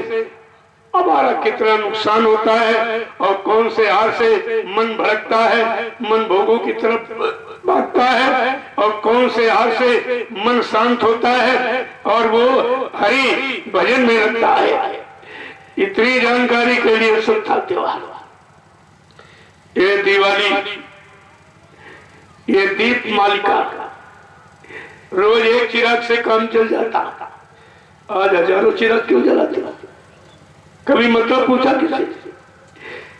हमारा कितना नुकसान होता है और कौन से आहार से मन भड़कता है, मन भोगों की तरफ भागता है, और कौन से आहार से मन शांत होता है और वो हरि भजन में लगता है। इतनी जानकारी के लिए शुद्ध त्योहार। ये दिवाली, ये दीप मालिका, रोज एक चिराग से काम चल जाता, आज हजारों चिराग क्यों जलाते? कभी मतलब पूछा किसी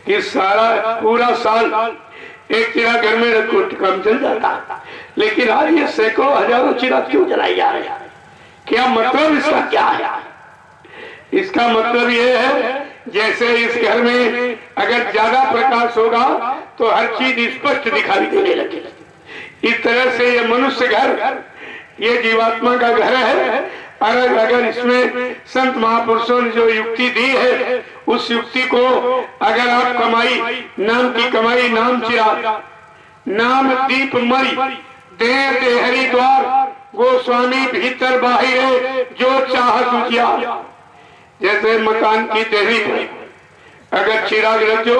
कि सारा पूरा साल एक चिराग घर में रखो काम चल जाता, लेकिन आज ये सैकड़ों हजारों चिराग क्यों जलाई जा रहे हैं? क्या मतलब इसका क्या है? इसका मतलब ये है जैसे इस घर में अगर ज्यादा प्रकाश होगा तो हर चीज स्पष्ट दिखाई देने लगे, इस तरह से ये मनुष्य घर, ये जीवात्मा का घर है। अगर इसमें संत महापुरुषों ने जो युक्ति दी है, उस युक्ति को अगर आप कमाई, नाम की कमाई, नाम चिराग, नाम दीप मरी, दे हरि द्वार, गोस्वामी भीतर बाहिर जो चाहत उजियार। जैसे मकान की देहरी में अगर चिराग रख दो,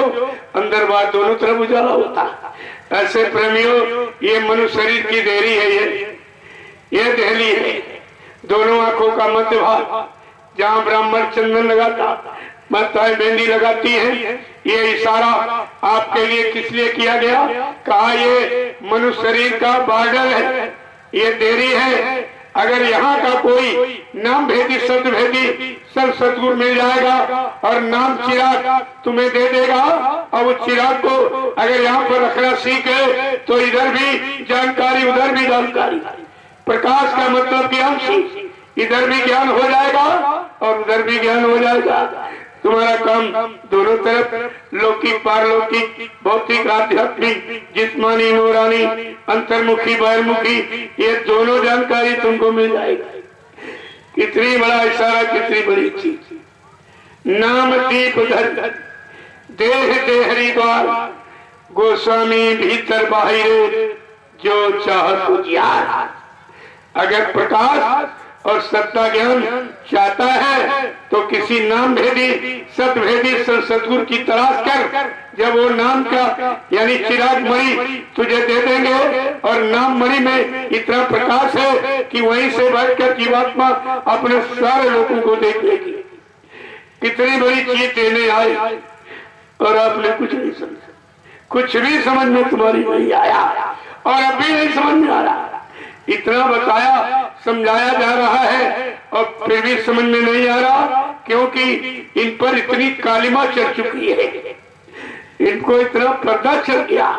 अंदर बाहर दोनों तरफ उजाला होता, ऐसे प्रेमियों ये मनुष्य शरीर की देहरी है, ये देहली है, दोनों आंखों का मध्य भाग जहाँ ब्राह्मण चंदन लगाता, माताएं मेहंदी लगाती हैं। ये इशारा आपके लिए किस लिए किया गया? कहा ये मनुष्य शरीर का बॉर्डर है, ये देहरी है। अगर यहाँ का कोई नाम भेदी शब्द भेदी सब सतगुरु मिल जाएगा और नाम चिराग तुम्हें दे देगा, और वो चिराग को अगर यहाँ पर रखना सीखे तो इधर भी जानकारी उधर भी जानकारी। प्रकाश का मतलब ज्ञान, इधर भी ज्ञान हो जाएगा और उधर भी ज्ञान हो जाएगा। तुम्हारा काम दोनों तरफ लौकिक पारलौकिक भौतिक आध्यात्मिक जिस्मानी नूरानी अंतर्मुखी बाहरमुखी ये दोनों जानकारी तुमको मिल जाएगी। कितनी बड़ा इशारा, कितनी बड़ी चीज। नाम दीप धर देह देहरी द्वार गोस्वामी भीतर बाहिर जो चाहत उजियार। अगर प्रकाश और सत्ता ज्ञान चाहता है तो किसी नाम भेदी सत भेदी सतगुरु की तलाश कर, जब वो नाम का यानी चिराग मणि तुझे दे देंगे और नाम मणि में इतना प्रकाश है कि वहीं से बैठकर जीवात्मा अपने सारे लोगों को देख लेगी। कितनी बड़ी चीज देने आए और आपने कुछ नहीं समझा, कुछ भी समझ में तुम्हारी नहीं आया और अभी नहीं समझ में आ रहा। इतना बताया समझाया जा रहा है और फिर भी समझ में नहीं आ रहा, क्योंकि इन पर इतनी कालिमा चढ़ चुकी है, इनको इतना पर्दा चढ़ गया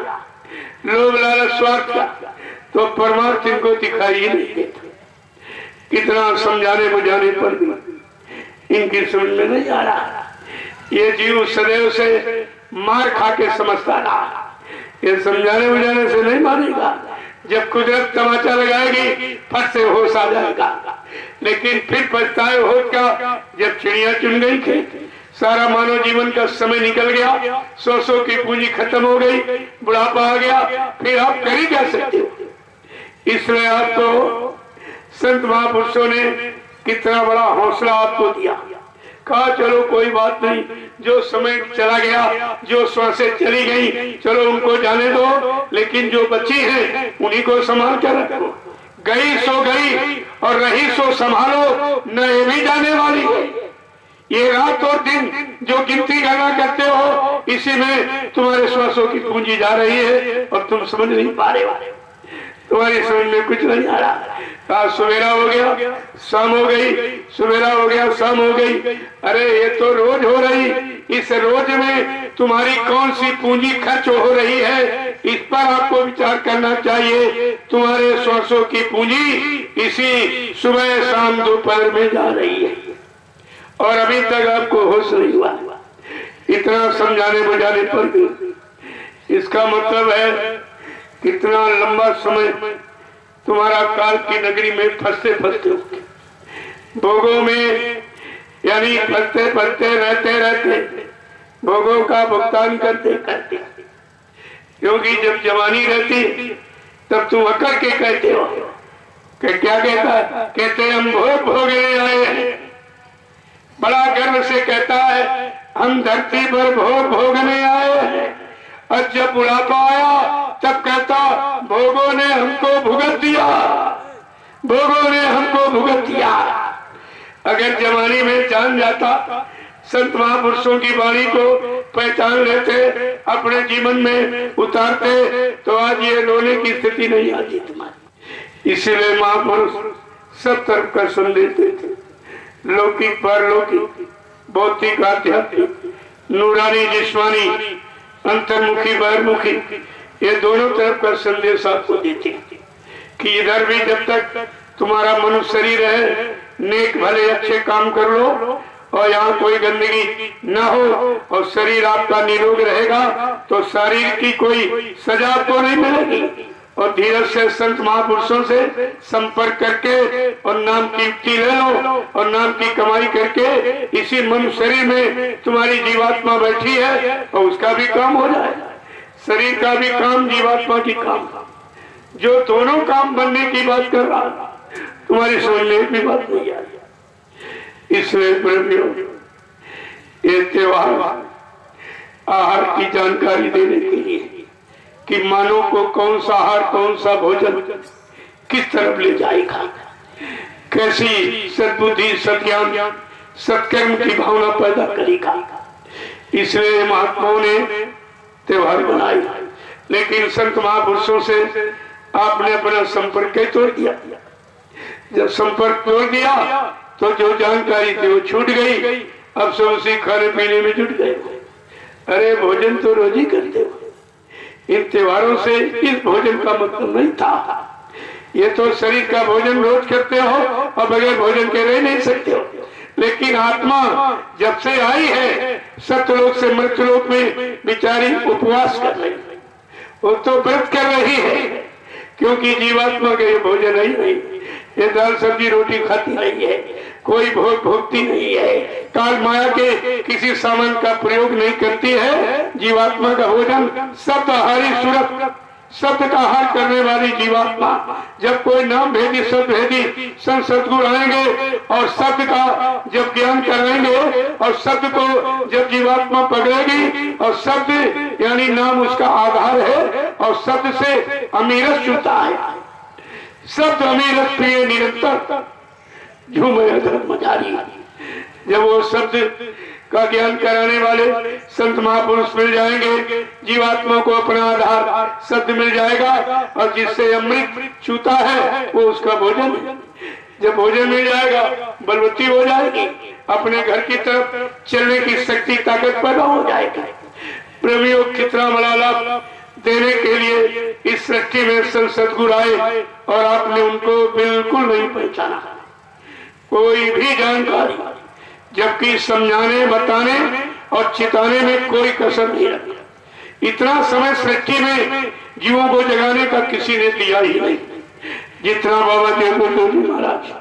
लोभ लालच स्वार्थ का। तो परमार्थ इनको दिखाई ही नहीं देता। कितना समझाने बुझाने पर भी इनकी समझ में नहीं आ रहा। ये जीव सदैव से मार खा के समझता रहा, ये समझाने बुझाने से नहीं मानेगा। जब कुदरत तमाचा लगाएगी फट से होश आ जाएगा, लेकिन फिर पछताए होश का जब चिड़िया चुन गई खेत, सारा मानव जीवन का समय निकल गया, सौ की पूंजी खत्म हो गई, बुढ़ापा आ गया, फिर आप कर ही क्या सकते हो। इसलिए आपको संत महापुरुषों ने कितना बड़ा हौसला आपको दिया, कहा चलो कोई बात नहीं, जो समय चला गया, जो श्वासें चली गई, चलो उनको जाने दो, लेकिन जो बची हैं उन्हीं को संभाल कर रखो। गई सो गई और रही सो संभालो, न ये भी जाने वाली है। ये रात और दिन जो गिनती गणना करते हो, इसी में तुम्हारे श्वासों की पूंजी जा रही है और तुम समझ नहीं पा रहे हो, तुम्हारी समझ में कुछ नहीं आ रहा। आज सवेरा हो गया शाम हो गई, सवेरा हो गया शाम हो गई, अरे ये तो रोज हो रही, इस रोज में तुम्हारी कौन सी पूंजी खर्च हो रही है, इस पर आपको विचार करना चाहिए। तुम्हारे श्वासों की पूंजी इसी सुबह शाम दोपहर में जा रही है और अभी तक आपको होश नहीं हुआ। इतना समझाने बुझाने पर भी इसका मतलब है कितना लंबा समय तुम्हारा काल की नगरी में फंसते फंसते भोगों में, यानी फंसते फंसते रहते भोगों का भुगतान करते करते। क्योंकि जब जवानी रहती तब तुम अकड़ के कहते हो कि क्या कहते हम भोग भोगने आए हैं, बड़ा गर्व से कहता है हम धरती पर भोग भोगने आए हैं। और जब बुढ़ापा आया तब कहता भोगों ने हमको भुगत दिया, भोगों ने हमको भुगत दिया। अगर जवानी में जान जाता, संत महापुरुषों की वाणी को पहचान लेते, अपने जीवन में उतारते, तो आज ये रोने की स्थिति नहीं आती तुम्हारी। इसीलिए महापुरुष सब तरफ का संदेश देते, लौकिक परलौकिक, भौतिक आध्यात्मिक, नूरानी जिस्मानी, अंतर्मुखी बहिर्मुखी, ये दोनों तरफ का संदेश आपको देते कि इधर भी जब तक तुम्हारा मनुष्य शरीर है, नेक भले अच्छे काम कर लो और यहाँ कोई गंदगी न हो और शरीर आपका निरोग रहेगा, तो शरीर की कोई सजा आपको नहीं मिलेगी। और धीरज से संत महापुरुषों से संपर्क करके और नाम की युक्ति ले लो और नाम की कमाई करके इसी मन शरीर में तुम्हारी जीवात्मा बैठी है और उसका भी काम हो जाएगा, शरीर का भी काम, जीवात्मा की काम, जो दोनों काम बनने की बात कर रहा है, तुम्हारी समझ में एक भी बात नहीं आ रही। इसलिए प्रेमियों, ये त्योहार आहार की जानकारी देने के लिए कि मानव को कौन सा आहार, कौन सा भोजन किस तरफ ले जाएगा, कैसी सद्बुद्धि, सद्ज्ञान, सत्कर्म की भावना पैदा करेगा। इसलिए महात्माओं ने त्योहार बनाए, लेकिन संत महापुरुषों से आपने अपना संपर्क तोड़ दिया। जब संपर्क तोड़ दिया तो जो जानकारी थी वो छूट गई, अब सब उसी खाने पीने में जुट गए। अरे भोजन तो रोज ही करते हो, इन त्योहारों से इस भोजन का मतलब नहीं था। ये तो शरीर का भोजन रोज करते हो और बगैर भोजन के रह नहीं सकते हो, लेकिन आत्मा जब से आई है सत्यलोक से मृत्युलोक में बिचारी उपवास कर रही है, वो तो व्रत कर रही है, क्योंकि जीवात्मा का ये भोजन ही नहीं, ये दाल सब्जी रोटी खाती नहीं है, कोई भोग भोगती नहीं है, काल माया के किसी सामान का प्रयोग नहीं करती है। जीवात्मा का भोजन शब्द आहारी सूरत, शब्द का आहार करने वाली जीवात्मा, जब कोई नाम भेदी शब्द भेदी संत सतगुरु आएंगे और शब्द का जब ज्ञान कराएंगे और शब्द को जब जीवात्मा पकड़ेगी और शब्द यानी नाम उसका आधार है और शब्द से अमीरत छूता है, शब्द अमीरत प्रिय निरंतर झूमे धर्म जारी। जब वो शब्द का ज्ञान कराने वाले संत महापुरुष मिल जाएंगे, जीवात्मा को अपना आधार शब्द मिल जाएगा और जिससे अमृत छूता है वो उसका भोजन। जब भोजन मिल जाएगा बलवती हो जाएगी, अपने घर की तरफ चलने की शक्ति ताकत पैदा हो जाएगी। प्रेमियों, कितना बड़ा लाभ देने के लिए इस सृष्टि में संत सद्गुरु आए और आपने उनको बिल्कुल नहीं पहचाना, कोई भी जानकारी, जबकि समझाने, बताने और चिताने में कोई कसर नहीं रखी। इतना समय सृष्टि में जीवों को जगाने का किसी ने दिया ही नहीं जितना बाबा देवदास जी महाराज।